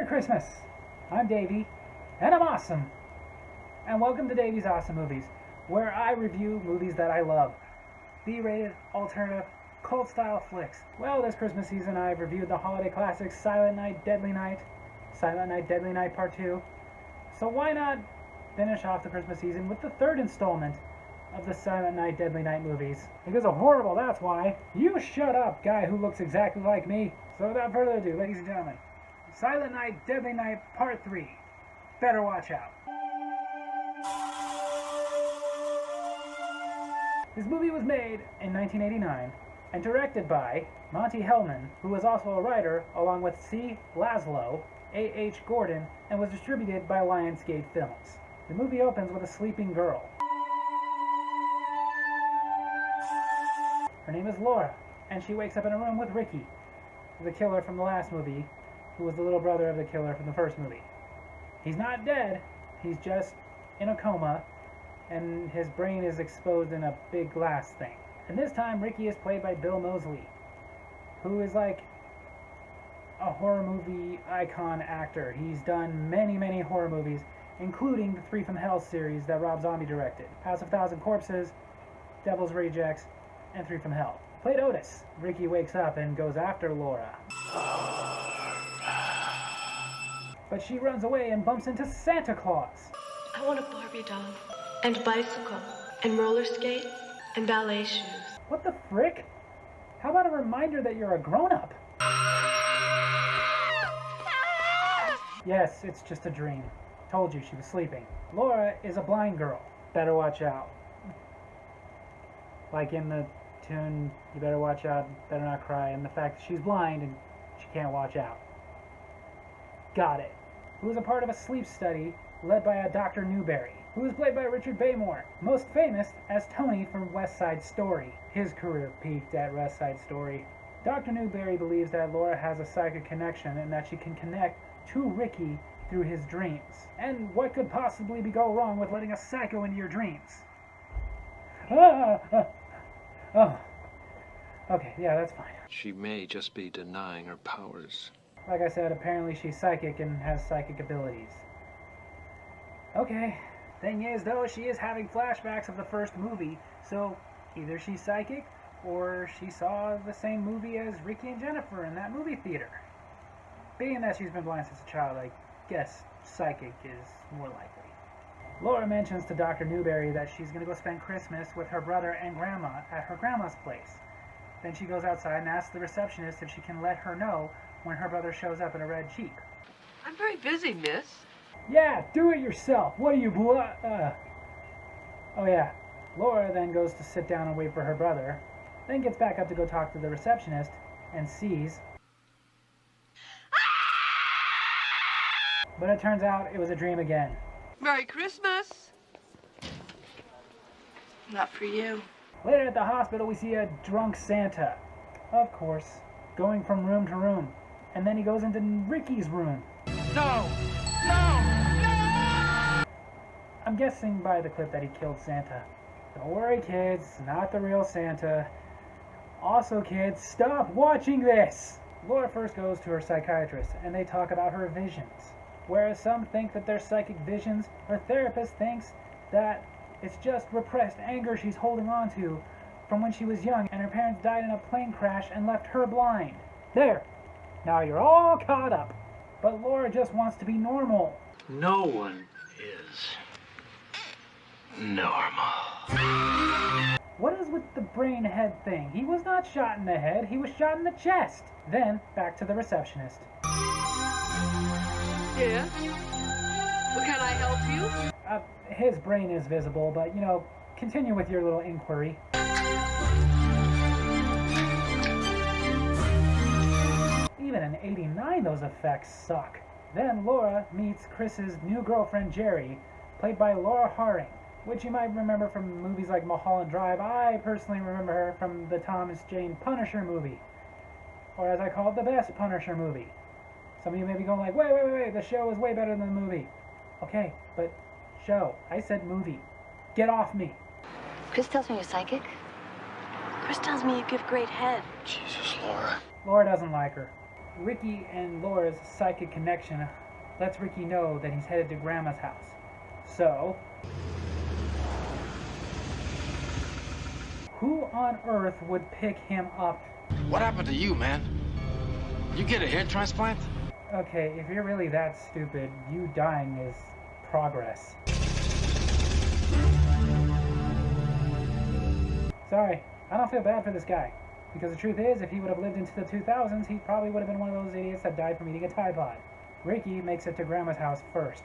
Christmas! I'm Davy, and I'm awesome! And welcome to Davy's Awesome Movies, where I review movies that I love. B-rated, alternative, cult-style flicks. Well, this Christmas season I've reviewed the holiday classics Silent Night, Deadly Night, Silent Night, Deadly Night Part 2. So why not finish off the Christmas season with the third installment of the Silent Night, Deadly Night movies? Because they're horrible, that's why. You shut up, guy who looks exactly like me. So without further ado, ladies and gentlemen, Silent Night, Deadly Night Part 3. Better watch out. This movie was made in 1989 and directed by Monty Hellman, who was also a writer, along with C. Laszlo, A.H. Gordon, and was distributed by Lionsgate Films. The movie opens with a sleeping girl. Her name is Laura, and she wakes up in a room with Ricky, the killer from the last movie, who was the little brother of the killer from the first movie. He's not dead, he's just in a coma, and his brain is exposed in a big glass thing. And this time, Ricky is played by Bill Moseley, who is like a horror movie icon actor. He's done many horror movies, including the Three from Hell series that Rob Zombie directed. House of Thousand Corpses, Devil's Rejects, and Three from Hell. Played Otis. Ricky wakes up and goes after Laura. But she runs away and bumps into Santa Claus. I want a Barbie doll, and a bicycle, and roller skates, and ballet shoes. What the frick? How about a reminder that you're a grown-up? Yes, it's just a dream. Told you she was sleeping. Laura is a blind girl. Better watch out. Like in the tune, you better watch out, better not cry, and the fact that she's blind and she can't watch out. Got it. Who was a part of a sleep study led by a Dr. Newberry, who was played by Richard Baymore, most famous as Tony from West Side Story. His career peaked at West Side Story. Dr. Newberry believes that Laura has a psychic connection and that she can connect to Ricky through his dreams. And what could possibly go wrong with letting a psycho into your dreams? Oh. Okay, yeah, that's fine. She may just be denying her powers. Like I said, apparently she's psychic and has psychic abilities. Okay. Thing is, though, she is having flashbacks of the first movie, so either she's psychic or she saw the same movie as Ricky and Jennifer in that movie theater. Being that she's been blind since a child, I guess psychic is more likely. Laura mentions to Dr. Newberry that she's going to go spend Christmas with her brother and grandma at her grandma's place. Then she goes outside and asks the receptionist if she can let her know when her brother shows up in a red Jeep. I'm very busy, miss. Yeah, do it yourself. What are you, Oh yeah. Laura then goes to sit down and wait for her brother, then gets back up to go talk to the receptionist, and sees... But it turns out it was a dream again. Merry Christmas. Not for you. Later at the hospital, we see a drunk Santa. Of course, going from room to room. And then he goes into Ricky's room. No! I'm guessing by the clip that he killed Santa. Don't worry, kids, not the real Santa. Also, kids, stop watching this! Laura first goes to her psychiatrist, and they talk about her visions. Whereas some think that they're psychic visions, her therapist thinks that it's just repressed anger she's holding on to from when she was young and her parents died in a plane crash and left her blind. There! Now you're all caught up. But Laura just wants to be normal. No one is normal. What is with the brain head thing? He was not shot in the head, he was shot in the chest. Then, back to the receptionist. Yes? Well, can I help you? His brain is visible, but, continue with your little inquiry. Even in '89, those effects suck. Then Laura meets Chris's new girlfriend, Jerry, played by Laura Harring, which you might remember from movies like Mulholland Drive. I personally remember her from the Thomas Jane Punisher movie, or as I call it, the best Punisher movie. Some of you may be going like, wait, the show is way better than the movie. Okay, but show. I said movie. Get off me. Chris tells me you're psychic. Chris tells me you give great head. Jesus, Laura. Laura doesn't like her. Ricky and Laura's psychic connection lets Ricky know that he's headed to Grandma's house. So, who on earth would pick him up? What happened to you, man? You get a hair transplant? Okay, if you're really that stupid, you dying is progress. Sorry, I don't feel bad for this guy. Because the truth is, if he would have lived into the 2000s, he probably would have been one of those idiots that died from eating a Tide Pod. Ricky makes it to Grandma's house first.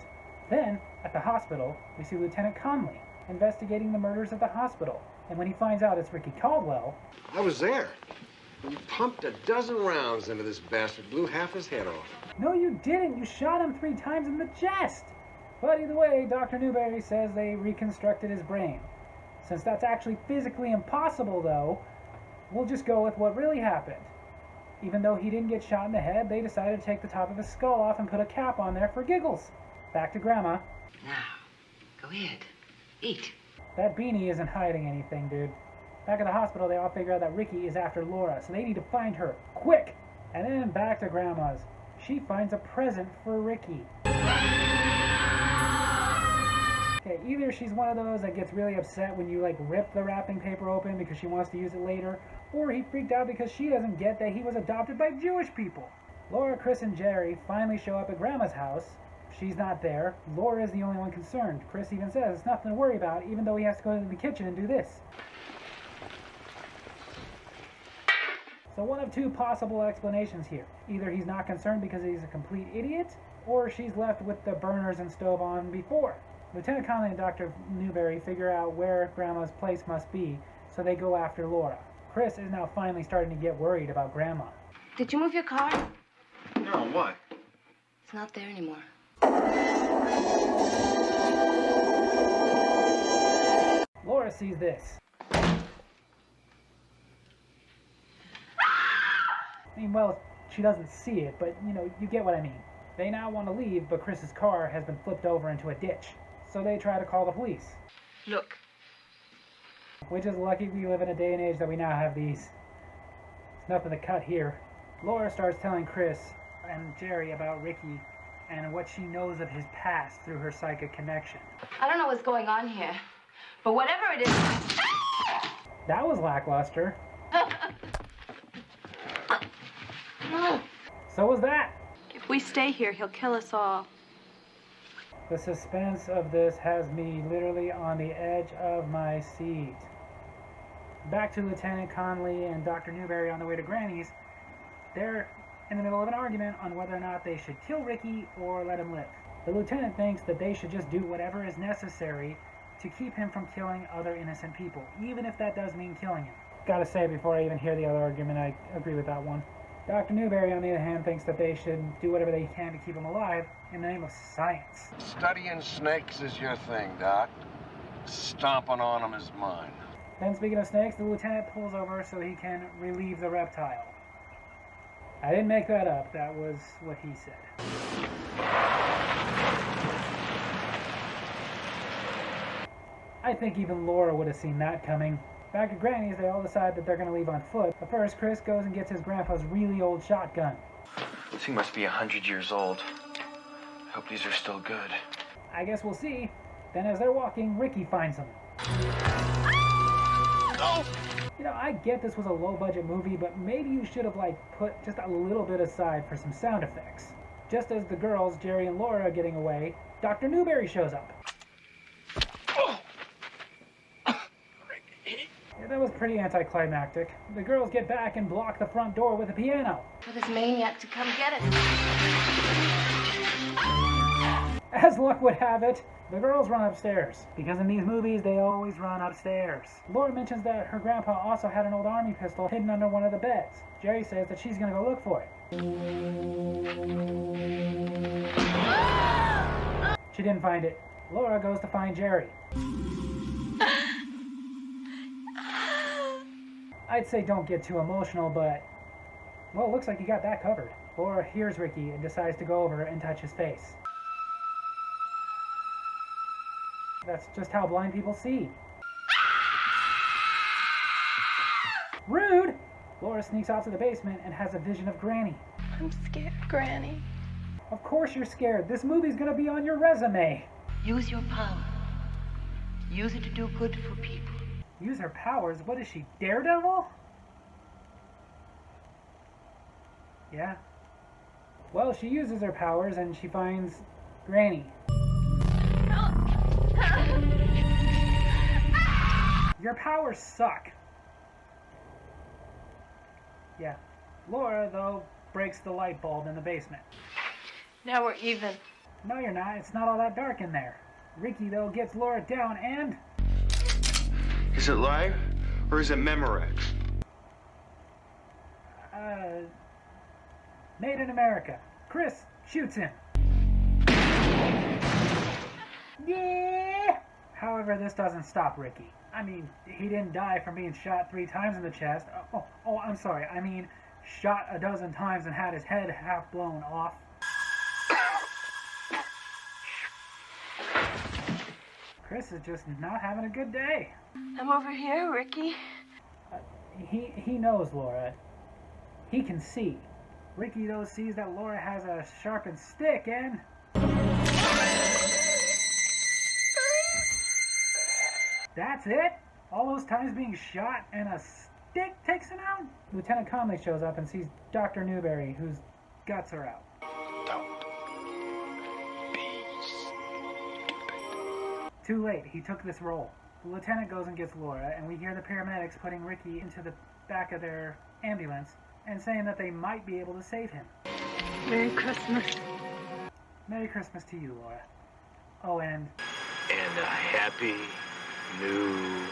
Then, at the hospital, we see Lieutenant Conley investigating the murders at the hospital. And when he finds out it's Ricky Caldwell... I was there. You pumped a dozen rounds into this bastard, blew half his head off. No, you didn't! You shot him 3 times in the chest! But either way, Dr. Newberry says they reconstructed his brain. Since that's actually physically impossible, though, we'll just go with what really happened. Even though he didn't get shot in the head, they decided to take the top of his skull off and put a cap on there for giggles. Back to Grandma. Now, go ahead. Eat. That beanie isn't hiding anything, dude. Back at the hospital, they all figure out that Ricky is after Laura, so they need to find her, quick! And then back to Grandma's. She finds a present for Ricky. Okay, either she's one of those that gets really upset when you, like, rip the wrapping paper open because she wants to use it later, or he freaked out because she doesn't get that he was adopted by Jewish people. Laura, Chris, and Jerry finally show up at Grandma's house. She's not there. Laura is the only one concerned. Chris even says it's nothing to worry about, even though he has to go into the kitchen and do this. So one of 2 possible explanations here. Either he's not concerned because he's a complete idiot, or she's left with the burners and stove on before. Lieutenant Conley and Dr. Newberry figure out where Grandma's place must be, so they go after Laura. Chris is now finally starting to get worried about Grandma. Did you move your car? No, what? It's not there anymore. Laura sees this. I mean, well, she doesn't see it, but, you get what I mean. They now want to leave, but Chris's car has been flipped over into a ditch. So they try to call the police. Look, Which is lucky we live in a day and age that we now have these. It's nothing to cut here. Laura starts telling Chris and Jerry about Ricky and what she knows of his past through her psychic connection. I don't know what's going on here, but whatever it is... That was lackluster. So was that. If we stay here, he'll kill us all. The suspense of this has me literally on the edge of my seat. Back to Lieutenant Conley and Dr. Newberry on the way to Granny's. They're in the middle of an argument on whether or not they should kill Ricky or let him live. The lieutenant thinks that they should just do whatever is necessary to keep him from killing other innocent people, even if that does mean killing him. Gotta say, before I even hear the other argument, I agree with that one. Dr. Newberry, on the other hand, thinks that they should do whatever they can to keep him alive in the name of science. Studying snakes is your thing, Doc. Stomping on them is mine. Then, speaking of snakes, the lieutenant pulls over so he can relieve the reptile. I didn't make that up. That was what he said. I think even Laura would have seen that coming. Back at Granny's, they all decide that they're going to leave on foot. But first, Chris goes and gets his grandpa's really old shotgun. This thing must be 100 years old. I hope these are still good. I guess we'll see. Then as they're walking, Ricky finds them. Oh! I get this was a low-budget movie, but maybe you should have, put just a little bit aside for some sound effects. Just as the girls, Jerry and Laura, are getting away, Dr. Newberry shows up. Yeah, that was pretty anticlimactic. The girls get back and block the front door with a piano. For this maniac to come get it. As luck would have it, the girls run upstairs. Because in these movies, they always run upstairs. Laura mentions that her grandpa also had an old army pistol hidden under one of the beds. Jerry says that she's gonna go look for it. She didn't find it. Laura goes to find Jerry. I'd say don't get too emotional, but... well, it looks like you got that covered. Laura hears Ricky and decides to go over and touch his face. That's just how blind people see. Rude! Laura sneaks out to the basement and has a vision of Granny. I'm scared, Granny. Of course you're scared. This movie's gonna be on your resume. Use your power. Use it to do good for people. Use her powers? What is she, Daredevil? Yeah. Well, she uses her powers and she finds Granny. Your powers suck. Yeah. Laura, though, breaks the light bulb in the basement. Now we're even. No, you're not. It's not all that dark in there. Ricky, though, gets Laura down and... Is it live or is it Memorex? Made in America. Chris shoots him. Yeah! However, this doesn't stop Ricky. I mean, he didn't die from being shot 3 times in the chest. Oh, I'm sorry. I mean, shot a dozen times and had his head half blown off. Chris is just not having a good day. I'm over here, Ricky. He knows Laura. He can see. Ricky, though, sees that Laura has a sharpened stick and... That's it? All those times being shot and a stick takes him out? Lieutenant Conley shows up and sees Dr. Newberry, whose guts are out. Don't be stupid. Too late, he took this role. The lieutenant goes and gets Laura, and we hear the paramedics putting Ricky into the back of their ambulance and saying that they might be able to save him. Merry Christmas. Merry Christmas to you, Laura. Oh, and And a happy new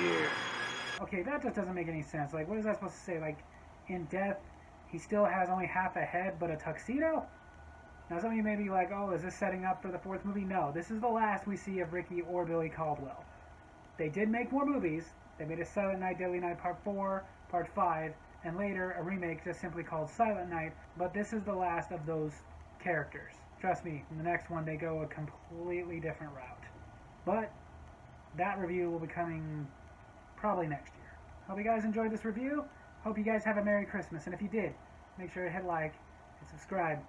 year. okay, that just doesn't make any sense. Like, what is that supposed to say? Like, in death, he still has only half a head but a tuxedo? Now, some of you may be like, oh, is this setting up for the 4th movie? No, this is the last we see of Ricky or Billy Caldwell. They did make more movies. They made a Silent Night, Deadly Night Part 4, Part 5, and later a remake just simply called Silent Night, but this is the last of those characters. Trust me, in the next one they go a completely different route. But that review will be coming probably next year. Hope you guys enjoyed this review. Hope you guys have a Merry Christmas, and if you did, make sure to hit like and subscribe.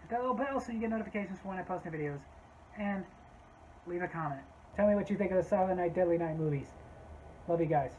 Hit that little bell so you get notifications for when I post new videos, and leave a comment. Tell me what you think of the Silent Night, Deadly Night movies. Love you guys.